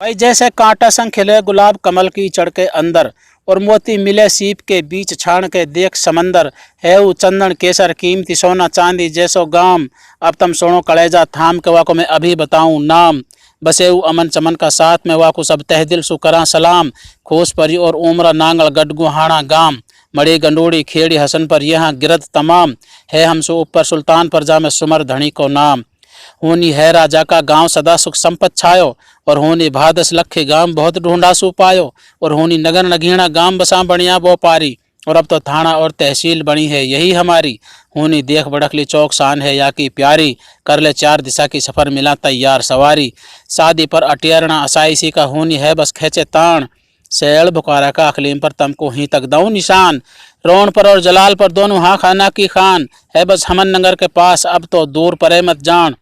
भाई जैसे कांटा संग खिले गुलाब कमल की चढ़ के अंदर, और मोती मिले सीप के बीच छान के देख समंदर। है ऊ चंदन केसर कीमती सोना चांदी जैसो गाम। अब तुम सुनो कलेजा थाम के वाको मैं अभी बताऊं नाम। बसे ऊ अमन चमन का साथ में वाको सब तह दिल सु करा सलाम। खोस परी और उमरा नांगल गडगुहाना गाम। मड़ी गंडोड़ी खेड़ी हसन पर यहाँ गिरद तमाम। है हमसो ऊपर सुल्तान पर जा में सुमर धनी को नाम। होनी है राजा का गांव सदा सुख संपत छायो, और होनी भादस लखे गांव बहुत ढूंढा सु पायो। और होनी नगर नगीना गांव बसा बढ़िया बो पारी, और अब तो थाना और तहसील बनी है यही हमारी। होनी देख बड़कली चौक शान है या की प्यारी, कर ले चार दिशा की सफर मिला तैयार सवारी। शादी पर अटियरना असाइसी का होनी है बस खेचे तान। सैल बुकारा का अखलीम पर तमको ही तक दऊं निशान। रोन पर और जलाल पर दोनों हाँ खाना की खान, है बस हमन नगर के पास अब तो दूर परे मत जान।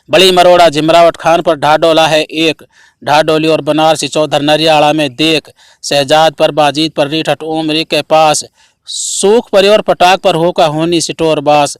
बड़ी मरोड़ा जिमरावट खान पर ढाडोला है एक, ढाडोली और बनारसी चौधर नरियाला में देख। शहजाद पर बाजीत पर रीठट उमरी के पास, सूख परी और पटाक पर होका होनी सिटोर बास।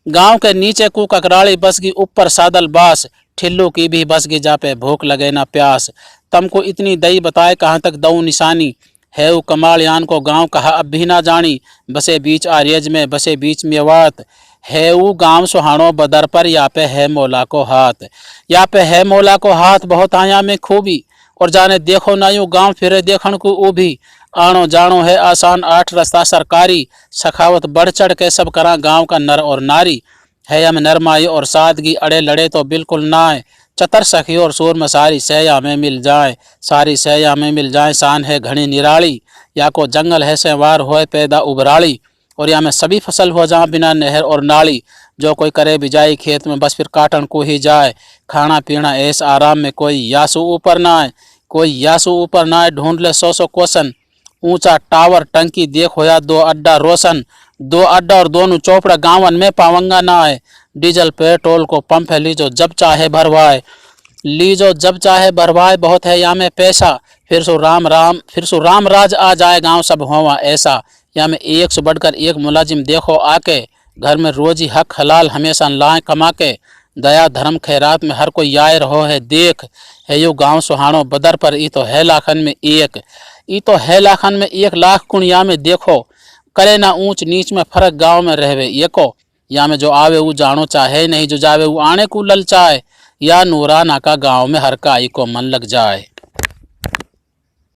गांव के नीचे कु ककराली बसगी ऊपर सादल बास, ठिल्लू की भी बसगी जा पे भूख लगे ना प्यास। तमको इतनी दई बताए कहाँ तक दऊं निशानी, है ऊ कमाल यान को गांव कहा अब भी ना जानी। बसे बीच आर्यज में बसे बीच मेवात, है ऊ गांव सुहानो बदर पर या पे है मौला को हाथ। या पे है मौला को हाथ बहुत आया में खूबी, और जाने देखो ना यूं गांव फिरे देखण को ऊ भी। आनो जानो है आसान आठ रास्ता सरकारी, सखावत बढ़ चढ़ के सब करा गांव का नर और नारी। है हम नरमाई और सादगी अड़े लड़े तो बिल्कुल नाए, चतर सखी और सूर मसारी सैया में मिल जाए। सारी सैया में मिल जाए शान है घनी निराली, या को जंगल है सेवार होए पैदा उबराली। और या में सभी फसल हो जहाँ बिना नहर और नाली, जो कोई करे बिजाई खेत में बस फिर काटन को ही जाए। खाना पीना ऐस आराम में कोई यासु ऊपर ना आए, कोई यासु ऊपर ना आए। ढूंढ ले सौ क्वेश्चन, ऊंचा टावर टंकी देख होया दो अड्डा रोशन। दो अड्डा और दोनों चौपड़ा गांवन में पावंगा ना आए। डीजल पेट्रोल को पंप है लीजो जब चाहे भरवाए, लीजो जब चाहे भरवाए। बहुत है या में पैसा, फिर सो राम राज आ जाए गांव सब होवा ऐसा। या में एक से बढ़कर एक मुलाजिम देखो आके, घर में रोजी हक हलाल हमेशा लाए कमा के। दया धर्म खैरात में हर कोई आए रहो है देख, है यो गांव सुहानो बदर पर ई तो है लाखन में एक। ई तो है लाखन में 1,00,000 कुणिया में देखो, करे ना ऊंच नीच में फर्क गांव में रहवे एको। या में जो आवे वो जानो चाहे नहीं, जो जावे वो आने को ललचाए। या नूराना का गांव में हर काई को मन लग जाए।